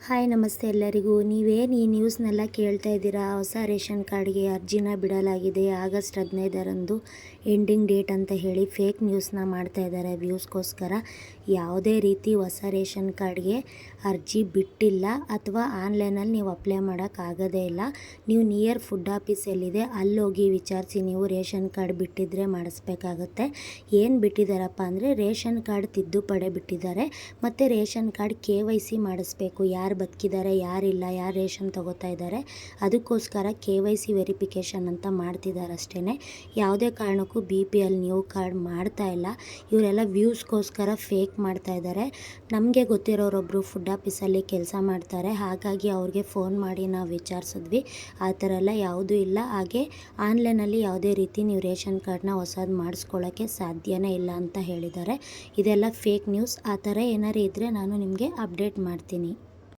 Hi ನಮಸ್ತೆ ಎಲ್ಲರಿಗೂ. ನೀವೇನು ಈ ನ್ಯೂಸ್ನೆಲ್ಲ ಕೇಳ್ತಾ ಇದ್ದೀರಾ, ಹೊಸ ರೇಷನ್ ಕಾರ್ಡ್ಗೆ ಅರ್ಜಿನ ಬಿಡಲಾಗಿದೆ ಆಗಸ್ಟ್ 15ರಂದು ಎಂಡಿಂಗ್ ಡೇಟ್ ಅಂತ ಹೇಳಿ ಫೇಕ್ ನ್ಯೂಸ್ನ ಮಾಡ್ತಾ ಇದ್ದಾರೆ ವ್ಯೂಸ್ಗೋಸ್ಕರ. ಯಾವುದೇ ರೀತಿ ಹೊಸ ರೇಷನ್ ಕಾರ್ಡ್ಗೆ ಅರ್ಜಿ ಬಿಟ್ಟಿಲ್ಲ ಅಥವಾ ಆನ್ಲೈನಲ್ಲಿ ನೀವು ಅಪ್ಲೈ ಮಾಡೋಕ್ಕಾಗೋದೇ ಇಲ್ಲ. ನೀವು ನಿಯರ್ ಫುಡ್ ಆಫೀಸ್ ಎಲ್ಲಿದೆ ಅಲ್ಲೋಗಿ ವಿಚಾರಿಸಿ ನೀವು ರೇಷನ್ ಕಾರ್ಡ್ ಬಿಟ್ಟಿದ್ರೆ ಮಾಡಿಸ್ಬೇಕಾಗತ್ತೆ. ಏನು ಬಿಟ್ಟಿದ್ದಾರಪ್ಪ ಅಂದರೆ ರೇಷನ್ ಕಾರ್ಡ್ ತಿದ್ದುಪಡಿ ಬಿಟ್ಟಿದ್ದಾರೆ ಮತ್ತು ರೇಷನ್ ಕಾರ್ಡ್ KYC ಮಾಡಿಸ್ಬೇಕು. ಯಾರು ಬದುಕಿದ್ದಾರೆ ಯಾರಿಲ್ಲ, ಯಾರು ರೇಷನ್ ತಗೋತಾ ಇದ್ದಾರೆ ಅದಕ್ಕೋಸ್ಕರ KYC ವೆರಿಫಿಕೇಷನ್ ಅಂತ ಮಾಡ್ತಿದ್ದಾರೆ ಅಷ್ಟೇ. ಯಾವುದೇ ಕಾರಣಕ್ಕೂ BPL ನ್ಯೂ ಕಾರ್ಡ್ ಮಾಡ್ತಾ ಇಲ್ಲ. ಇವರೆಲ್ಲ ವ್ಯೂಸ್ಗೋಸ್ಕರ ಫೇಕ್ ಮಾಡ್ತಾ ಇದ್ದಾರೆ. ನಮಗೆ ಗೊತ್ತಿರೋರೊಬ್ಬರು ಫುಡ್ ಆಫೀಸಲ್ಲಿ ಕೆಲಸ ಮಾಡ್ತಾರೆ, ಹಾಗಾಗಿ ಅವ್ರಿಗೆ ಫೋನ್ ಮಾಡಿ ನಾವು ವಿಚಾರಿಸಿದ್ವಿ. ಆ ಥರ ಎಲ್ಲ ಯಾವುದೂ ಇಲ್ಲ. ಹಾಗೆ ಆನ್ಲೈನಲ್ಲಿ ಯಾವುದೇ ರೀತಿ ನೀವು ರೇಷನ್ ಕಾರ್ಡ್ನ ಹೊಸದು ಮಾಡಿಸ್ಕೊಳ್ಳೋಕ್ಕೆ ಸಾಧ್ಯನೇ ಇಲ್ಲ ಅಂತ ಹೇಳಿದ್ದಾರೆ. ಇದೆಲ್ಲ ಫೇಕ್ ನ್ಯೂಸ್. ಆ ಥರ ಏನಾರು ಇದ್ದರೆ ನಾನು ನಿಮಗೆ ಅಪ್ಡೇಟ್ ಮಾಡ್ತೀನಿ.